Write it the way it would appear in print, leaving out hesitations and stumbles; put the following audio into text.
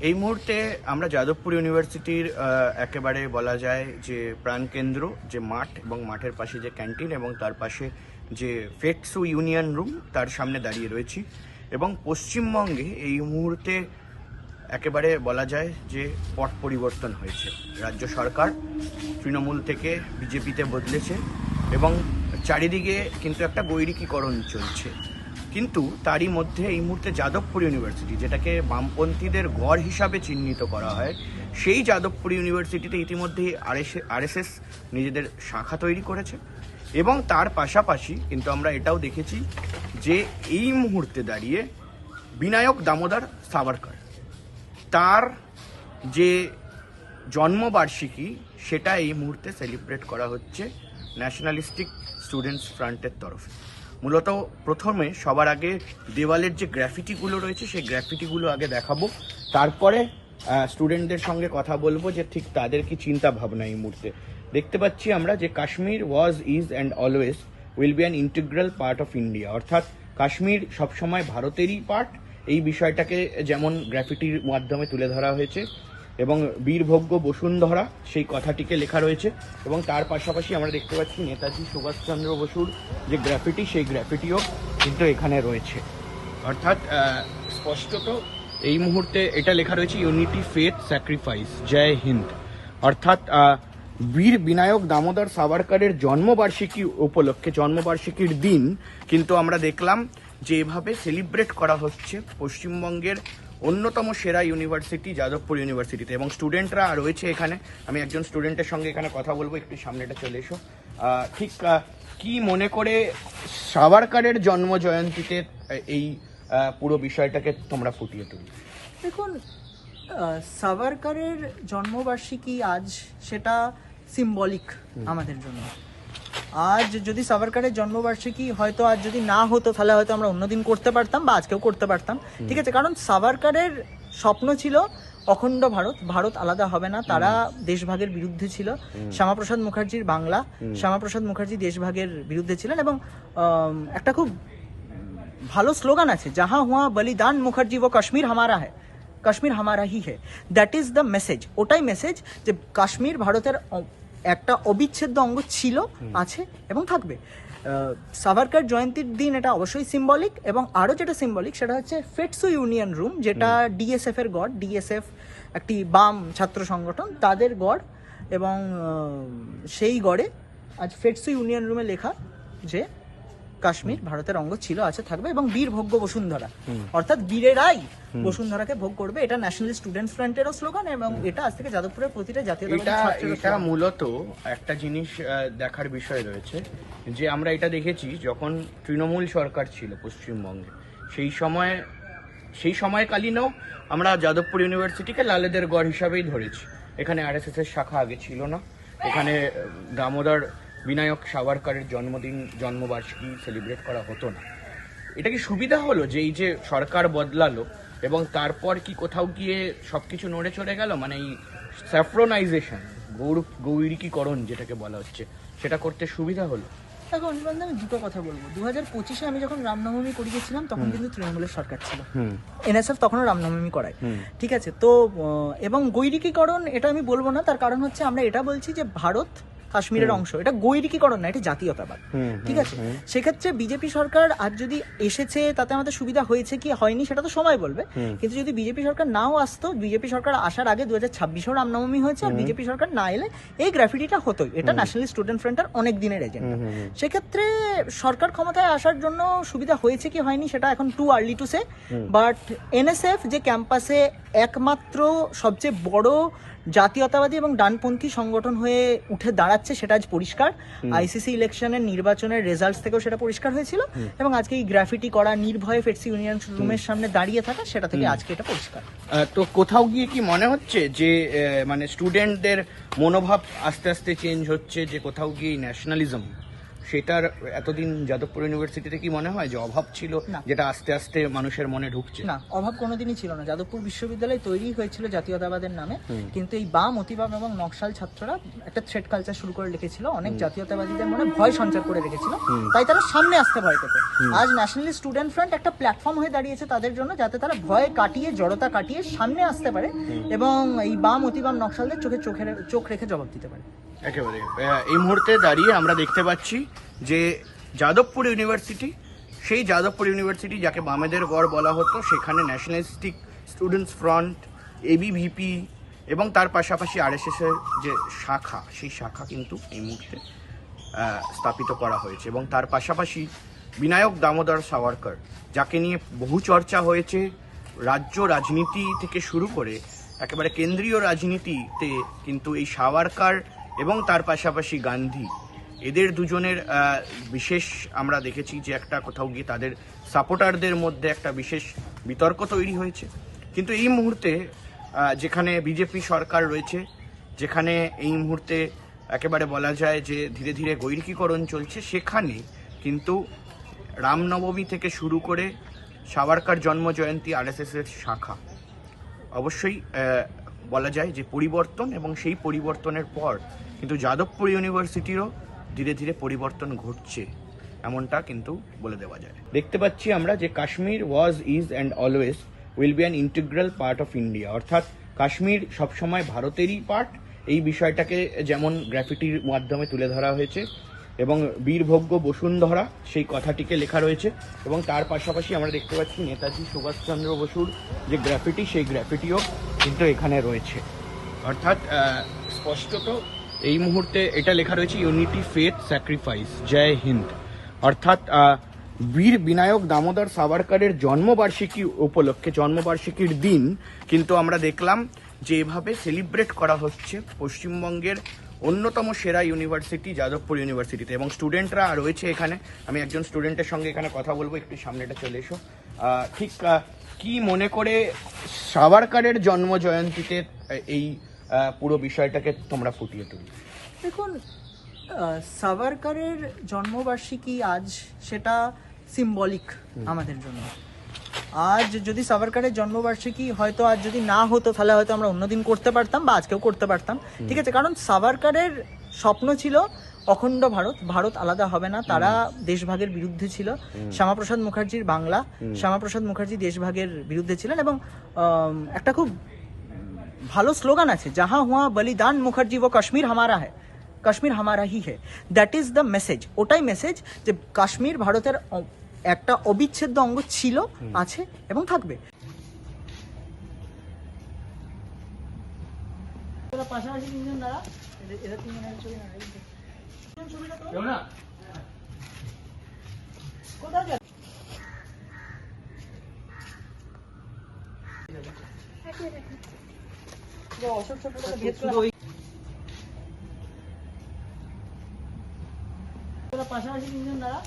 এই মুহূর্তে আমরা যাদবপুর ইউনিভার্সিটির একেবারে বলা যায় যে প্রাণকেন্দ্র, যে মাঠ এবং মাঠের পাশে যে ক্যান্টিন এবং তার পাশে যে ফেটসু ইউনিয়ন রুম, তার সামনে দাঁড়িয়ে রয়েছি। এবং পশ্চিমবঙ্গে এই মুহূর্তে একেবারে বলা যায় যে পট পরিবর্তন হয়েছে। রাজ্য সরকার তৃণমূল থেকে বিজেপিতে বদলেছে এবং চারিদিকে কিন্তু একটা বৈরিকীকরণ চলছে। কিন্তু তারই মধ্যে এই মুহূর্তে যাদবপুর ইউনিভার্সিটি, যেটাকে বামপন্থীদের গড় হিসাবে চিহ্নিত করা হয়, সেই যাদবপুর ইউনিভার্সিটিতে ইতিমধ্যেই আরএসএস নিজেদের শাখা তৈরি করেছে। এবং তার পাশাপাশি কিন্তু আমরা এটাও দেখেছি যে এই মুহূর্তে দাঁড়িয়ে বিনায়ক দামোদর সাভারকর, তার যে জন্মবার্ষিকী, সেটা এই মুহূর্তে সেলিব্রেট করা হচ্ছে ন্যাশনালিস্টিক স্টুডেন্টস ফ্রন্টের তরফে। মূলত প্রথমে সবার আগে দেওয়ালের যে গ্রাফিটিগুলো রয়েছে সেই গ্রাফিটিগুলো আগে দেখাবো, তারপরে স্টুডেন্টদের সঙ্গে কথা বলবো যে ঠিক তাদের কি চিন্তা ভাবনা। এই মুহূর্তে দেখতে পাচ্ছি আমরা যে Kashmir was, is and always will be an integral part of India, অর্থাৎ কাশ্মীর সবসময় ভারতেরই পার্ট। এই বিষয়টাকে যেমন গ্রাফিটির মাধ্যমে তুলে ধরা হয়েছে এবং বীরভোগ্য বসুন্ধরা সেই কথাটিকে লেখা রয়েছে। এবং তার পাশাপাশি আমরা দেখতে পাচ্ছি নেতাজি সুভাষচন্দ্র বসুর যে গ্রাফিটি, সেই গ্রাফিটিও কিন্তু এখানে রয়েছে। অর্থাৎ স্পষ্টত এই মুহূর্তে এটা লেখা রয়েছে ইউনিটি, ফেথ, স্যাক্রিফাইস, জয় হিন্দ। অর্থাৎ বীর বিনায়ক দামোদর সাভারকরের জন্মবার্ষিকী উপলক্ষে, জন্মবার্ষিকীর দিন কিন্তু আমরা দেখলাম যে এভাবে সেলিব্রেট করা হচ্ছে পশ্চিমবঙ্গের অন্যতম সেরা ইউনিভার্সিটি যাদবপুর ইউনিভার্সিটিতে। এবং স্টুডেন্টরা রয়েছে এখানে। আমি একজন স্টুডেন্টের সঙ্গে এখানে কথা বলবো, একটু সামনেটা চলে এসো। ঠিক কি মনে করে সাভারকরের জন্ম জয়ন্তীতে এই পুরো বিষয়টাকে তোমরা ফুটিয়ে তুলবে? দেখুন, সাভারকরের জন্মবার্ষিকী আজ, সেটা সিম্বলিক আমাদের জন্য। আজ যদি সাভারকরের জন্মবার্ষিকী হয়তো আজ যদি না হতো, তাহলে হয়তো আমরা অন্যদিন করতে পারতাম বা আজকেও করতে পারতাম, ঠিক আছে। কারণ সাভারকরের স্বপ্ন ছিল অখণ্ড ভারত, ভারত আলাদা হবে না। তারা দেশভাগের বিরুদ্ধে ছিল। শ্যামাপ্রসাদ মুখার্জির বাংলা, শ্যামাপ্রসাদ মুখার্জি দেশভাগের বিরুদ্ধে ছিলেন। এবং একটা খুব ভালো স্লোগান আছে, যাহা হুয়া বলিদান মুখার্জি ও কাশ্মীর হামারা হ্যায়, কাশ্মীর হামারা হি হ্যায়। That is the message. ওটাই মেসেজ যে কাশ্মীর ভারতের একটা অবিচ্ছেদ্য অঙ্গ ছিল, আছে এবং থাকবে। সাভারকর জয়ন্তীর দিন এটা অবশ্যই সিম্বলিক। এবং আরও যেটা সিম্বলিক সেটা হচ্ছে ফেটসু ইউনিয়ন রুম, যেটা ডিএসএফ এর গড়। ডিএসএফ একটি বাম ছাত্র সংগঠন, তাদের গড়। এবং সেই গড়ে আজ ফেটসু ইউনিয়ন রুমে লেখা যে কাশ্মীর ভারতের অঙ্গ ছিল, আছে, থাকবে। এবং বীরভোগ্য বসুন্ধরা, অর্থাৎ বীরেরাই বসুন্ধরাকে ভোগ করবে। এটা ন্যাশনাল স্টুডেন্টস ফ্রন্টেরও স্লোগান এবং এটা আজ থেকে যাদবপুরের প্রতিটা জাতীয়তাবাদী ছাত্রের এটা মূলত একটা জিনিস দেখার বিষয় রয়েছে যে আমরা এটা দেখেছি যখন তৃণমূল সরকার ছিল পশ্চিমবঙ্গে, সেই সময়কালীনও আমরা যাদবপুর ইউনিভার্সিটিকে লালেদের গড় হিসাবেই ধরেছি। এখানে আরএসএস এর শাখা আগে ছিল না। এখানে দামোদর বিনায়ক সাভারকরের জন্মবার্ষিকী সেলিব্রেট করা হতো না। এটা কি সুবিধা হলো যে এই যে সরকার বদলালো এবং তারপর কি কোথাও গিয়ে সবকিছু নড়ে চড়ে গেল? মানে এই স্যাফ্রোনাইজেশন, গৌরিকীকরণ যেটাকে বলা হচ্ছে, সেটা করতে সুবিধা হলো? দেখো অনির্বাণ, আমি দুটো কথা বলবো। 2025-এ আমি যখন রামনবমী করিয়েছিলাম তখন কিন্তু তৃণমূলের সরকার ছিল। এনএসএফ তখনও রামনবমী করায়, ঠিক আছে। তো এবং গৈরিকীকরণ এটা আমি বলবো না। তার কারণ হচ্ছে আমরা এটা বলছি যে ভারত কাশ্মীরের অংশ। এটা গৈরিকীকরণ না, এটা জাতীয়তাবাদ, ঠিক আছে। সেক্ষেত্রে বিজেপি সরকার আজ যদি এসেছে, তাতে আমাদের সুবিধা হয়েছে কি হয়নি সেটা তো সময় বলবে। কিন্তু যদি বিজেপি সরকার নাও আসতো, বিজেপি সরকার আসার আগে 2026-এও রামনবমী হয়েছে, আর বিজেপি সরকার না এলে এই গ্রাফিটিটা হতোই। এটা ন্যাশনাল স্টুডেন্ট ফ্রন্টের অনেক দিনের এজেন্ডা। সেক্ষেত্রে সরকার ক্ষমতায় আসার জন্য সুবিধা হয়েছে কি হয়নি সেটা এখন too early to say. But NSF যে ক্যাম্পাসে একমাত্র সবচেয়ে বড় জাতীয়তাবাদী এবং ডানপন্থী সংগঠন হয়ে উঠে দাঁড়াচ্ছে, সেটা আজ পরিষ্কার। আইসিসি ইলেকশনের নির্বাচনের রেজাল্টস থেকেও সেটা পরিষ্কার হয়েছিল। এবং আজকে এই গ্রাফিটি করা, নির্ভয়ে ফেটসু ইউনিয়ন রুমের সামনে দাঁড়িয়ে থাকা, সেটা থেকে আজকে এটা পরিষ্কার। তো কোথাও গিয়ে কি মনে হচ্ছে যে মানে স্টুডেন্টদের মনোভাব আস্তে আস্তে চেঞ্জ হচ্ছে, যে কোথাও গিয়ে ন্যাশনালিজম সেটার এতদিন যাদবপুর ইউনিভার্সিটিতে কি মনে হয় যে অভাব ছিল, না। যেটা আস্তে আস্তে মানুষের মনে ঢুকছে? না, অভাব কোনোদিনই ছিল না। যাদবপুর বিশ্ববিদ্যালয় তৈরি হয়েছিল জাতীয়তাবাদের নামে, কিন্তু এই বাম, অতিবাম এবং নকশাল ছাত্ররা একটা থ্রেড কালচার শুরু করে রেখেছিল, অনেক জাতীয়তাবাদীদের মনে ভয় সঞ্চার করে রেখেছিল, তাই তারা সামনে আসতে ভয় পেত। আজ ন্যাশনালিস্ট স্টুডেন্ট ফ্রন্ট একটা প্ল্যাটফর্ম হয়ে দাঁড়িয়েছে তাদের জন্য, যাতে তারা ভয় কাটিয়ে, জড়তা কাটিয়ে সামনে আসতে পারে এবং এই বাম, অতিবাম, নকশালদের চোখ রেখে জবাব দিতে পারে। একেবারে এই মুহূর্তে দাঁড়িয়ে আমরা দেখতে পাচ্ছি যে যাদবপুর ইউনিভার্সিটি, সেই যাদবপুর ইউনিভার্সিটি যাকে বামেদের গড় বলা হতো, সেখানে ন্যাশনালিস্টিক স্টুডেন্টস ফ্রন্ট, এবিভিপি এবং তার পাশাপাশি আরএসএস এর যে শাখা, সেই শাখা কিন্তু এই মুহূর্তে স্থাপিত করা হয়েছে। এবং তার পাশাপাশি বিনায়ক দামোদর সাভারকর, যাকে নিয়ে বহু চর্চা হয়েছে রাজ্য রাজনীতি থেকে শুরু করে একেবারে কেন্দ্রীয় রাজনীতিতে, কিন্তু এই সাভারকর এবং তার পাশাপাশি গান্ধী, এদের দুজনের বিশেষ আমরা দেখেছি যে একটা কোথাও গিয়ে তাদের সাপোর্টারদের মধ্যে একটা বিশেষ বিতর্ক তৈরি হয়েছে। কিন্তু এই মুহূর্তে যেখানে বিজেপি সরকার রয়েছে, যেখানে এই মুহূর্তে একেবারে বলা যায় যে ধীরে ধীরে গৈরিকীকরণ চলছে, সেখানে কিন্তু রামনবমী থেকে শুরু করে সাভারকর জন্মজয়ন্তী আরএসএস এর শাখা, অবশ্যই বলা যায় যে পরিবর্তন, এবং সেই পরিবর্তনের পর কিন্তু যাদবপুর ইউনিভার্সিটিরও ধীরে ধীরে পরিবর্তন ঘটছে, এমনটা কিন্তু বলে দেওয়া যায়। দেখতে পাচ্ছি আমরা যে Kashmir was, is and always will be an integral part of India, অর্থাৎ কাশ্মীর সবসময় ভারতেরই পার্ট। এই বিষয়টাকে যেমন গ্রাফিটির মাধ্যমে তুলে ধরা হয়েছে এবং বীরভোগ্য বসুন্ধরা সেই কথাটিকে লেখা রয়েছে, এবং তার পাশাপাশি আমরা দেখতে পাচ্ছি নেতাজি সুভাষচন্দ্র বসুর যে গ্রাফিটি, সেই গ্রাফিটিও কিন্তু এখানে রয়েছে। অর্থাৎ স্পষ্টত এই মুহূর্তে এটা লেখা রয়েছে ইউনিটি, ফেথ, স্যাক্রিফাইস, জয় হিন্দ। অর্থাৎ বীর বিনায়ক দামোদর সাভারকরের জন্মবার্ষিকী উপলক্ষে, জন্মবার্ষিকীর দিন কিন্তু আমরা দেখলাম যে এভাবে সেলিব্রেট করা হচ্ছে পশ্চিমবঙ্গের অন্যতম সেরা ইউনিভার্সিটি যাদবপুর ইউনিভার্সিটিতে, এবং স্টুডেন্টরা রয়েছে এখানে। আমি একজন স্টুডেন্টের সঙ্গে এখানে কথা বলবো, একটু সামনেটা চলে এসো। ঠিক কি মনে করে সাভারকরের জন্ম জয়ন্তীতে এই পুরো বিষয়টাকে তোমরা ফুটিয়ে তুলবে? দেখুন, সাভারকরের জন্মবার্ষিকী আজ, সেটা সিম্বলিক আমাদের জন্য। আজ যদি সাভারকরের জন্মবার্ষিকী হয়তো আজ যদি না হতো, তাহলে হয়তো আমরা অন্যদিন করতে পারতাম বা আজকেও করতে পারতাম, ঠিক আছে। কারণ সাভারকরের স্বপ্ন ছিল অখণ্ড ভারত, ভারত আলাদা হবে না। তারা দেশভাগের বিরুদ্ধে ছিল। শ্যামাপ্রসাদ মুখার্জির বাংলা, শ্যামাপ্রসাদ মুখার্জি দেশভাগের বিরুদ্ধে ছিলেন, এবং একটা খুব ভালো স্লোগান আছে, যাহা হুয়া বলিদান মুখার্জি ও কাশ্মীর হামারা হ্যায়, কাশ্মীর হামারা হি হ্যায়। That is the message. ওটাই মেসেজ যে কাশ্মীর ভারতের একটা অবিচ্ছেদ্য অঙ্গ ছিল, আছে এবং থাকবে। পাশাপাশি তিনজন দাঁড়া, এরা তিনজনের ছবি না, কোথায় যাবে? অশোক ছোট্ট পাশাপাশি তিনজন দাঁড়া।